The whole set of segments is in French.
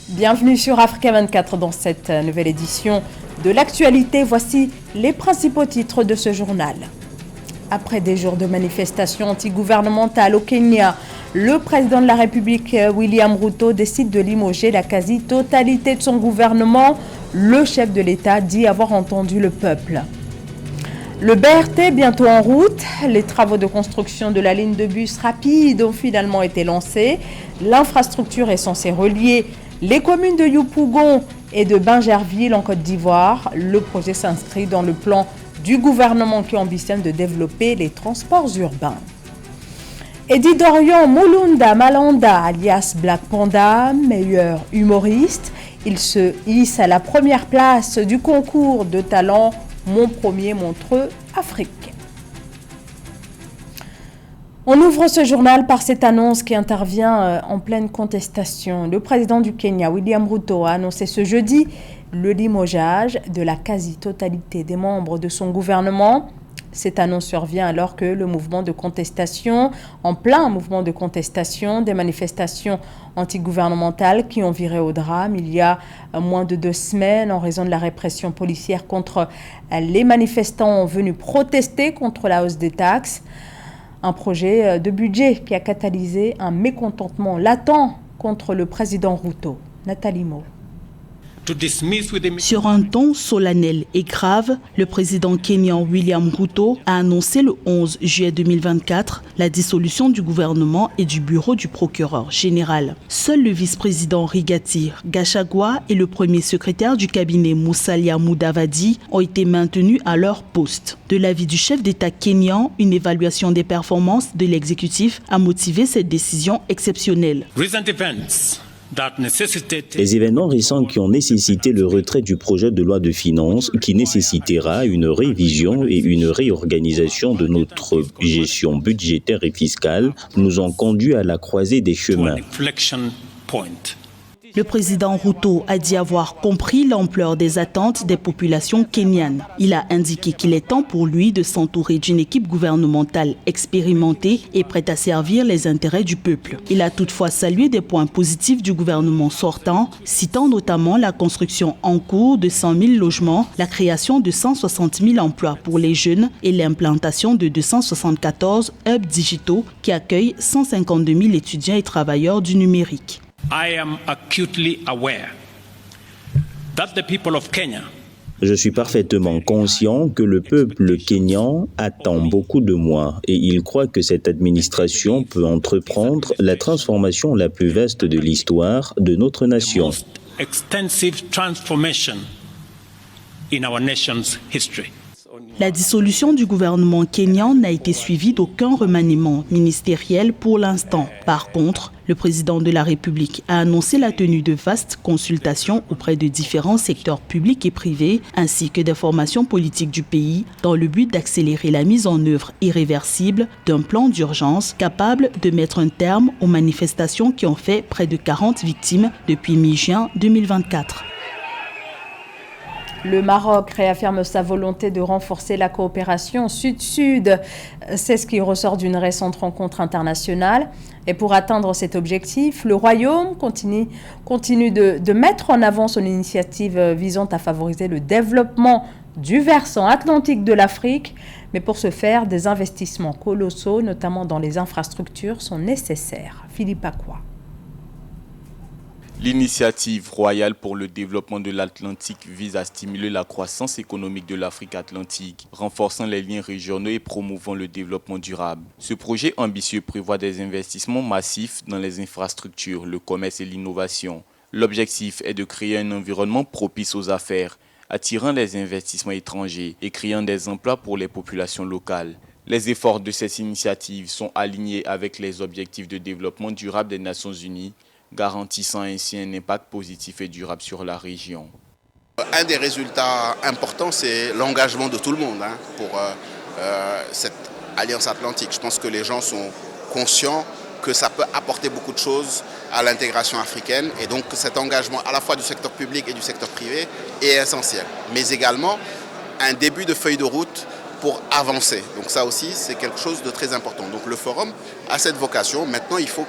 Bienvenue sur Africa 24 dans cette nouvelle édition de l'actualité. Voici les principaux titres de ce journal. Après des jours de manifestations antigouvernementales au Kenya, le président de la République, William Ruto, décide de limoger la quasi-totalité de son gouvernement. Le chef de l'État dit avoir entendu le peuple. Le BRT bientôt en route. Les travaux de construction de la ligne de bus rapide ont finalement été lancés. L'infrastructure est censée relier les communes de Yopougon et de Bingerville en Côte d'Ivoire. Le projet s'inscrit dans le plan du gouvernement qui ambitionne de développer les transports urbains. Eddie Dorian Mulunda Malanda, alias Black Panda, meilleur humoriste, il se hisse à la première place du concours de talent Mon Premier Montreux Afrique. On ouvre ce journal par cette annonce qui intervient en pleine contestation. Le président du Kenya, William Ruto, a annoncé ce jeudi le limogeage de la quasi-totalité des membres de son gouvernement. Cette annonce survient alors que le mouvement de contestation, en plein mouvement de contestation, des manifestations antigouvernementales qui ont viré au drame il y a moins de 2 semaines en raison de la répression policière contre les manifestants venus protester contre la hausse des taxes. Un projet de budget qui a catalysé un mécontentement latent contre le président Ruto. Nathalie Mo. Sur un ton solennel et grave, le président kenyan William Ruto a annoncé le 11 juillet 2024 la dissolution du gouvernement et du bureau du procureur général. Seul le vice-président Rigathi Gachagua et le premier secrétaire du cabinet Musalia Mudavadi ont été maintenus à leur poste. De l'avis du chef d'État kenyan, une évaluation des performances de l'exécutif a motivé cette décision exceptionnelle. Les événements récents qui ont nécessité le retrait du projet de loi de finances qui nécessitera une révision et une réorganisation de notre gestion budgétaire et fiscale nous ont conduits à la croisée des chemins. Le président Ruto a dit avoir compris l'ampleur des attentes des populations kenyanes. Il a indiqué qu'il est temps pour lui de s'entourer d'une équipe gouvernementale expérimentée et prête à servir les intérêts du peuple. Il a toutefois salué des points positifs du gouvernement sortant, citant notamment la construction en cours de 100 000 logements, la création de 160 000 emplois pour les jeunes et l'implantation de 274 hubs digitaux qui accueillent 152 000 étudiants et travailleurs du numérique. Je suis parfaitement conscient que le peuple kényan attend beaucoup de moi et il croit que cette administration peut entreprendre la transformation la plus vaste de l'histoire de notre nation. La dissolution du gouvernement kényan n'a été suivie d'aucun remaniement ministériel pour l'instant. Par contre, le président de la République a annoncé la tenue de vastes consultations auprès de différents secteurs publics et privés, ainsi que des formations politiques du pays, dans le but d'accélérer la mise en œuvre irréversible d'un plan d'urgence capable de mettre un terme aux manifestations qui ont fait près de 40 victimes depuis mi-juin 2024. Le Maroc réaffirme sa volonté de renforcer la coopération sud-sud. C'est ce qui ressort d'une récente rencontre internationale. Et pour atteindre cet objectif, le Royaume continue de mettre en avant son initiative visant à favoriser le développement du versant atlantique de l'Afrique. Mais pour ce faire, des investissements colossaux, notamment dans les infrastructures, sont nécessaires. Philippe Akwa. L'initiative royale pour le développement de l'Atlantique vise à stimuler la croissance économique de l'Afrique atlantique, renforçant les liens régionaux et promouvant le développement durable. Ce projet ambitieux prévoit des investissements massifs dans les infrastructures, le commerce et l'innovation. L'objectif est de créer un environnement propice aux affaires, attirant les investissements étrangers et créant des emplois pour les populations locales. Les efforts de cette initiative sont alignés avec les objectifs de développement durable des Nations Unies, garantissant ainsi un impact positif et durable sur la région. Un des résultats importants, c'est l'engagement de tout le monde pour cette alliance atlantique. Je pense que les gens sont conscients que ça peut apporter beaucoup de choses à l'intégration africaine et donc cet engagement à la fois du secteur public et du secteur privé est essentiel. Mais également un début de feuille de route pour avancer. Donc ça aussi, c'est quelque chose de très important. Donc le forum a cette vocation. Maintenant, il faut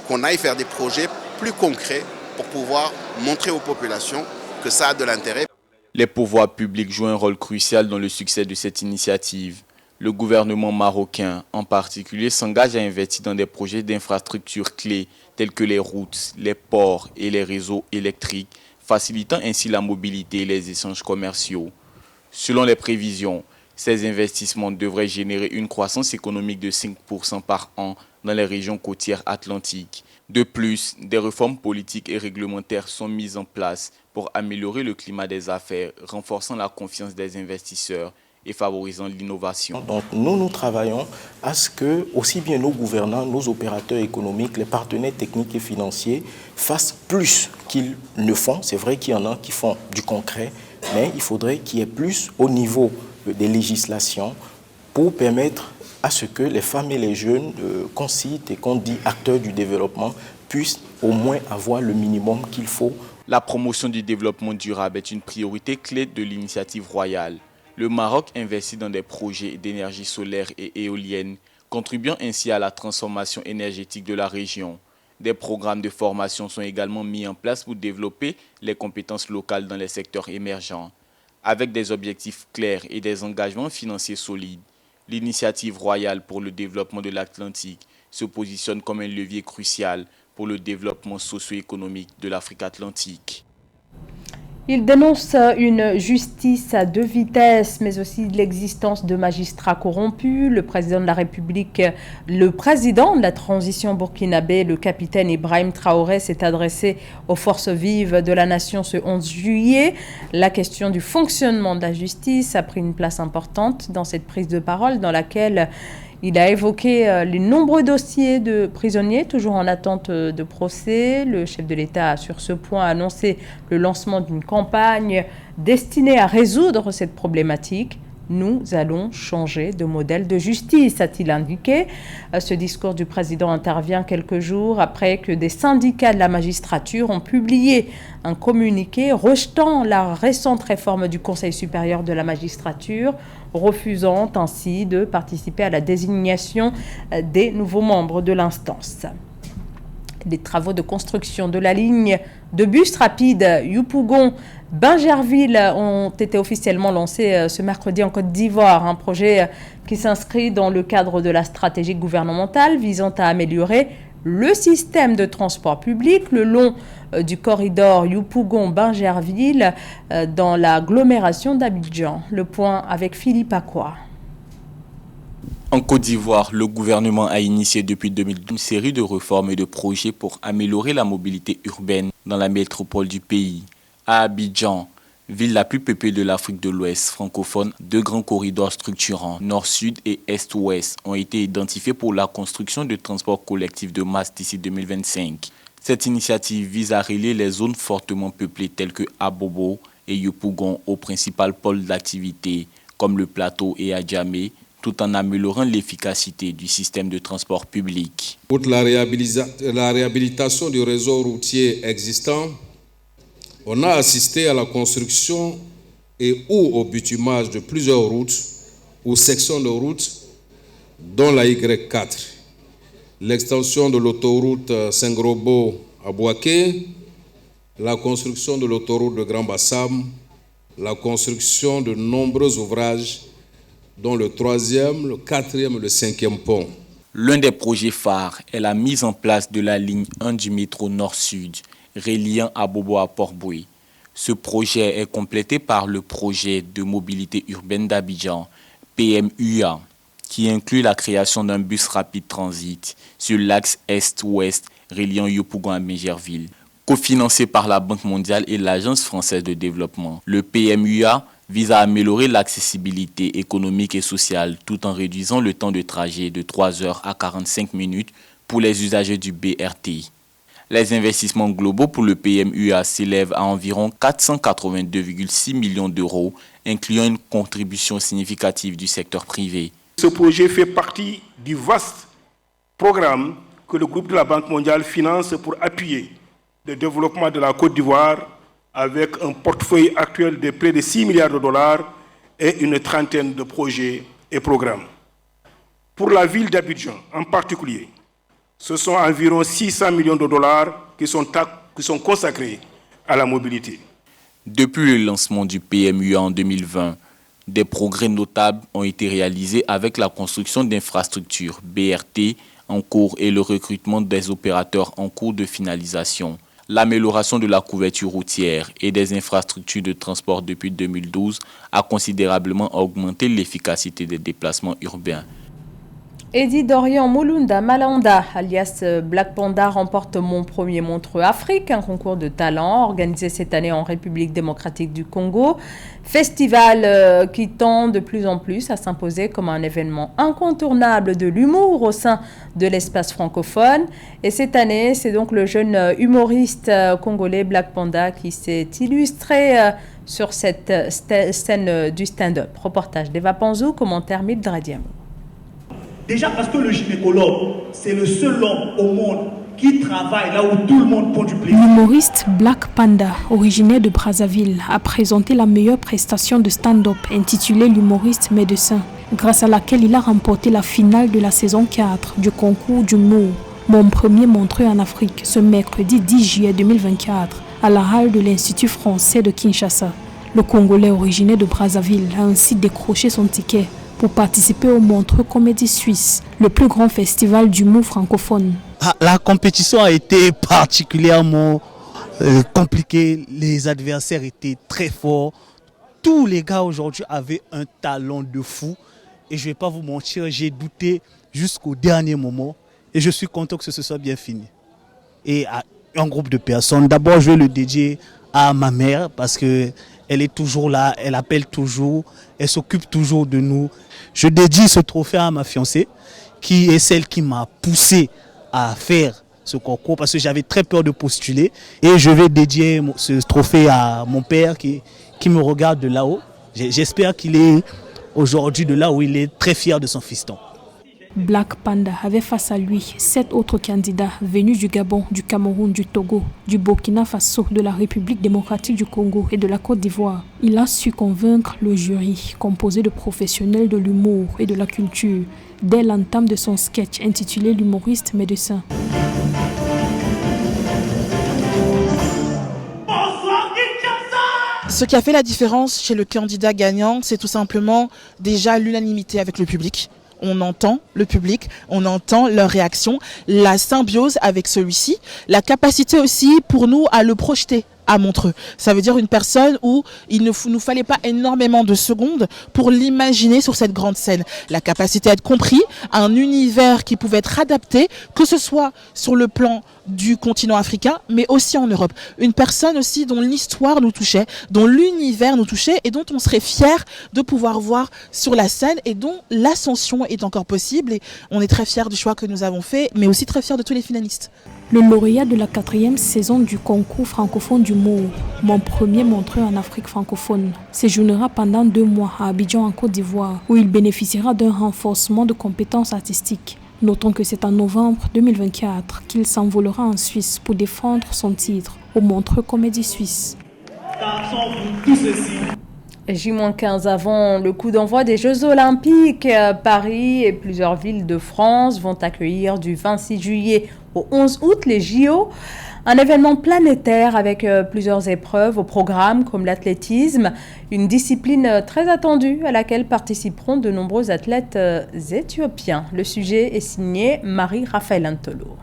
qu'on aille faire des projets plus concrets pour pouvoir montrer aux populations que ça a de l'intérêt. Les pouvoirs publics jouent un rôle crucial dans le succès de cette initiative. Le gouvernement marocain, en particulier, s'engage à investir dans des projets d'infrastructures clés tels que les routes, les ports et les réseaux électriques, facilitant ainsi la mobilité et les échanges commerciaux. Selon les prévisions, ces investissements devraient générer une croissance économique de 5% par an dans les régions côtières atlantiques. De plus, des réformes politiques et réglementaires sont mises en place pour améliorer le climat des affaires, renforçant la confiance des investisseurs et favorisant l'innovation. Donc nous travaillons à ce que aussi bien nos gouvernants, nos opérateurs économiques, les partenaires techniques et financiers fassent plus qu'ils ne font. C'est vrai qu'il y en a qui font du concret, mais il faudrait qu'il y ait plus au niveau des législations pour permettre à ce que les femmes et les jeunes qu'on cite et qu'on dit acteurs du développement puissent au moins avoir le minimum qu'il faut. La promotion du développement durable est une priorité clé de l'initiative royale. Le Maroc investit dans des projets d'énergie solaire et éolienne, contribuant ainsi à la transformation énergétique de la région. Des programmes de formation sont également mis en place pour développer les compétences locales dans les secteurs émergents. Avec des objectifs clairs et des engagements financiers solides, l'initiative royale pour le développement de l'Atlantique se positionne comme un levier crucial pour le développement socio-économique de l'Afrique atlantique. Il dénonce une justice à deux vitesses, mais aussi l'existence de magistrats corrompus. Le président de la République, le président de la transition burkinabé, le capitaine Ibrahim Traoré, s'est adressé aux forces vives de la nation ce 11 juillet. La question du fonctionnement de la justice a pris une place importante dans cette prise de parole dans laquelle il a évoqué les nombreux dossiers de prisonniers toujours en attente de procès. Le chef de l'État a sur ce point annoncé le lancement d'une campagne destinée à résoudre cette problématique. Nous allons changer de modèle de justice, a-t-il indiqué. Ce discours du président intervient quelques jours après que des syndicats de la magistrature ont publié un communiqué rejetant la récente réforme du Conseil supérieur de la magistrature, refusant ainsi de participer à la désignation des nouveaux membres de l'instance. Les travaux de construction de la ligne de bus rapide Yopougon-Bingerville ont été officiellement lancés ce mercredi en Côte d'Ivoire. Un projet qui s'inscrit dans le cadre de la stratégie gouvernementale visant à améliorer le système de transport public le long du corridor Yopougon-Bingerville dans l'agglomération d'Abidjan. Le point avec Philippe Akwa. En Côte d'Ivoire, le gouvernement a initié depuis 2012 une série de réformes et de projets pour améliorer la mobilité urbaine dans la métropole du pays. À Abidjan, ville la plus peuplée de l'Afrique de l'Ouest francophone, deux grands corridors structurants, nord-sud et est-ouest, ont été identifiés pour la construction de transports collectifs de masse d'ici 2025. Cette initiative vise à relier les zones fortement peuplées telles que Abobo et Yopougon aux principales pôles d'activité comme le plateau et Adjamé, tout en améliorant l'efficacité du système de transport public. Pour la réhabilitation du réseau routier existant, on a assisté à la construction et ou au bitumage de plusieurs routes ou sections de routes, dont la Y4, l'extension de l'autoroute Saint-Grobo à Bouaké, la construction de l'autoroute de Grand Bassam, la construction de nombreux ouvrages dont le 3e, le 4e et le 5e pont. L'un des projets phares est la mise en place de la ligne 1 du métro Nord-Sud, reliant Abobo à Port-Boué. Ce projet est complété par le projet de mobilité urbaine d'Abidjan, PMUA, qui inclut la création d'un bus rapide transit sur l'axe Est-Ouest reliant Yopougon à Bingerville. Cofinancé par la Banque mondiale et l'Agence française de développement, le PMUA vise à améliorer l'accessibilité économique et sociale tout en réduisant le temps de trajet de 3 heures à 45 minutes pour les usagers du BRT. Les investissements globaux pour le PMUA s'élèvent à environ 482,6 millions d'euros, incluant une contribution significative du secteur privé. Ce projet fait partie du vaste programme que le groupe de la Banque mondiale finance pour appuyer le développement de la Côte d'Ivoire avec un portefeuille actuel de près de 6 milliards de dollars et une trentaine de projets et programmes. Pour la ville d'Abidjan en particulier, ce sont environ 600 millions de dollars qui sont qui sont consacrés à la mobilité. Depuis le lancement du PMUA en 2020, des progrès notables ont été réalisés avec la construction d'infrastructures BRT en cours et le recrutement des opérateurs en cours de finalisation. L'amélioration de la couverture routière et des infrastructures de transport depuis 2012 a considérablement augmenté l'efficacité des déplacements urbains. Eddie Dorian Mulunda Malanda, alias Black Panda, remporte Mon Premier Montreux Afrique, un concours de talent organisé cette année en République démocratique du Congo. Festival qui tend de plus en plus à s'imposer comme un événement incontournable de l'humour au sein de l'espace francophone. Et cette année, c'est donc le jeune humoriste congolais Black Panda qui s'est illustré sur cette scène du stand-up. Reportage d'Eva Panzou, commentaire Mildred Diamou. Déjà parce que le gynécologue, c'est le seul homme au monde qui travaille là où tout le monde prend du plaisir. L'humoriste Black Panda, originaire de Brazzaville, a présenté la meilleure prestation de stand-up intitulée L'humoriste médecin, grâce à laquelle il a remporté la finale de la saison 4 du concours d'humour Mon Premier Montreux en Afrique ce mercredi 10 juillet 2024 à la halle de l'Institut français de Kinshasa. Le Congolais originaire de Brazzaville a ainsi décroché son ticket pour participer au Montreux Comédie Suisse, le plus grand festival d'humour francophone. La compétition a été particulièrement compliquée, les adversaires étaient très forts. Tous les gars aujourd'hui avaient un talent de fou et je ne vais pas vous mentir, j'ai douté jusqu'au dernier moment et je suis content que ce soit bien fini. Et à un groupe de personnes, d'abord je vais le dédier à ma mère parce que elle est toujours là, elle appelle toujours, elle s'occupe toujours de nous. Je dédie ce trophée à ma fiancée, qui est celle qui m'a poussé à faire ce concours parce que j'avais très peur de postuler. Et je vais dédier ce trophée à mon père qui me regarde de là-haut. J'espère qu'il est aujourd'hui de là où il est très fier de son fiston. Black Panda avait face à lui 7 autres candidats venus du Gabon, du Cameroun, du Togo, du Burkina Faso, de la République démocratique du Congo et de la Côte d'Ivoire. Il a su convaincre le jury, composé de professionnels de l'humour et de la culture, dès l'entame de son sketch intitulé L'humoriste médecin. Ce qui a fait la différence chez le candidat gagnant, c'est tout simplement déjà l'unanimité avec le public. On entend le public, on entend leur réaction, la symbiose avec celui-ci, la capacité aussi pour nous à le projeter à Montreux. Ça veut dire une personne où il ne nous fallait pas énormément de secondes pour l'imaginer sur cette grande scène. La capacité à être compris, un univers qui pouvait être adapté, que ce soit sur le plan du continent africain, mais aussi en Europe. Une personne aussi dont l'histoire nous touchait, dont l'univers nous touchait et dont on serait fier de pouvoir voir sur la scène et dont l'ascension est encore possible. Et on est très fiers du choix que nous avons fait, mais aussi très fiers de tous les finalistes. Le lauréat de la 4e saison du concours francophone d'humour, Mon Premier Montreux en Afrique francophone, séjournera pendant 2 mois à Abidjan en Côte d'Ivoire, où il bénéficiera d'un renforcement de compétences artistiques. Notons que c'est en novembre 2024 qu'il s'envolera en Suisse pour défendre son titre au Montreux Comédie Suisse. J-15 avant le coup d'envoi des Jeux Olympiques, Paris et plusieurs villes de France vont accueillir du 26 juillet au 11 août les JO. Un événement planétaire avec plusieurs épreuves au programme comme l'athlétisme, une discipline très attendue à laquelle participeront de nombreux athlètes éthiopiens. Le sujet est signé Marie-Raphaël Antolo.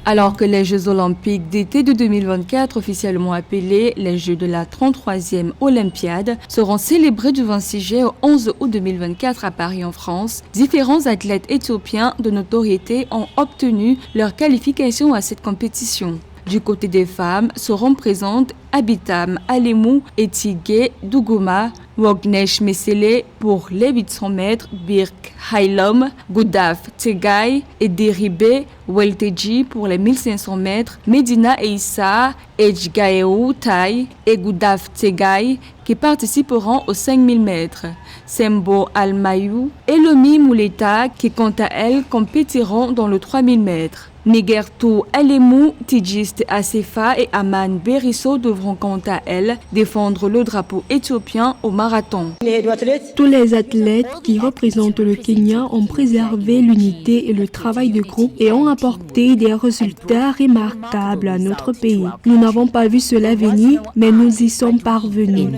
Alors que les Jeux Olympiques d'été de 2024, officiellement appelés les Jeux de la 33e Olympiade, seront célébrés du 26 juillet au 11 août 2024 à Paris en France, différents athlètes éthiopiens de notoriété ont obtenu leur qualification à cette compétition. Du côté des femmes, seront présentes Abitam Alemou et Tigé Dougouma, Wognesh Mesele pour les 800 mètres, Birk Hailom, Goudaf Tegai et Deribe Welteji pour les 1500 mètres, Medina et Issa, Ejgaeu Tai et Goudaf Tegai qui participeront aux 5000 mètres. Sembo Almayou et Lomi Mouleta qui quant à elles compétiront dans le 3000 mètres. Nigerto Alemou, Tigist Asefa et Aman Berisso devront quant à elles défendre le drapeau éthiopien au marathon. Tous les athlètes qui représentent le Kenya ont préservé l'unité et le travail de groupe et ont apporté des résultats remarquables à notre pays. Nous n'avons pas vu cela venir, mais nous y sommes parvenus.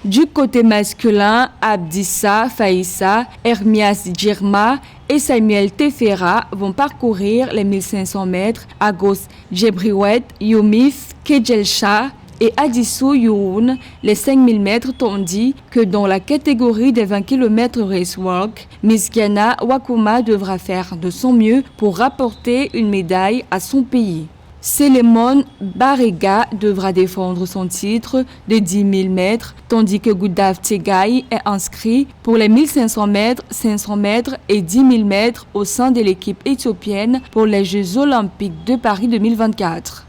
Du côté masculin, Abdissa Faïssa, Hermias Djirma et Samuel Tefera vont parcourir les 1500 mètres. Agos Djebriwet, Youmif Kedjelsha et Adissou Youn les 5000 mètres, tandis que dans la catégorie des 20 km race walk, Miskiana Wakuma devra faire de son mieux pour rapporter une médaille à son pays. Selemon Barega devra défendre son titre de 10 000 mètres, tandis que Goudav Tegai est inscrit pour les 1500 mètres, 500 mètres et 10 000 mètres au sein de l'équipe éthiopienne pour les Jeux Olympiques de Paris 2024.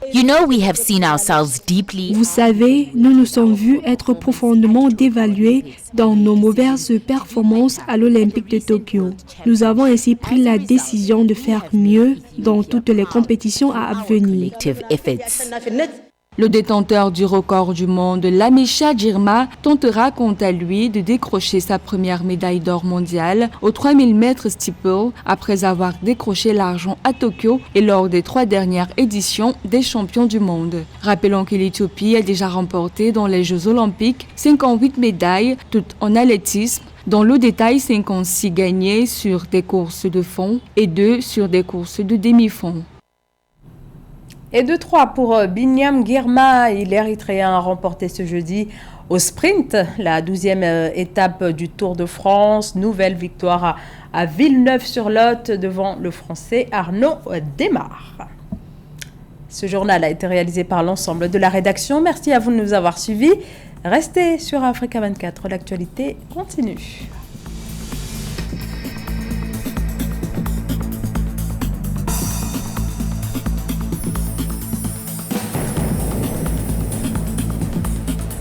Vous savez, nous nous sommes vus être profondément dévalués dans nos mauvaises performances à l'Olympique de Tokyo. Nous avons ainsi pris la décision de faire mieux dans toutes les compétitions à venir. Le détenteur du record du monde, Lamisha Djirma, tentera quant à lui de décrocher sa première médaille d'or mondiale aux 3000 mètres steeple après avoir décroché l'argent à Tokyo et lors des 3 dernières éditions des champions du monde. Rappelons que l'Éthiopie a déjà remporté dans les Jeux Olympiques 58 médailles, toutes en athlétisme. Dans le détail, 56 gagnées sur des courses de fond et 2 sur des courses de demi-fond. Et 2-3 pour Binyam Girma, l'Érythréen a remporté ce jeudi au sprint la 12e étape du Tour de France. Nouvelle victoire à Villeneuve-sur-Lot devant le Français Arnaud Démare. Ce journal a été réalisé par l'ensemble de la rédaction. Merci à vous de nous avoir suivis. Restez sur Africa 24, l'actualité continue.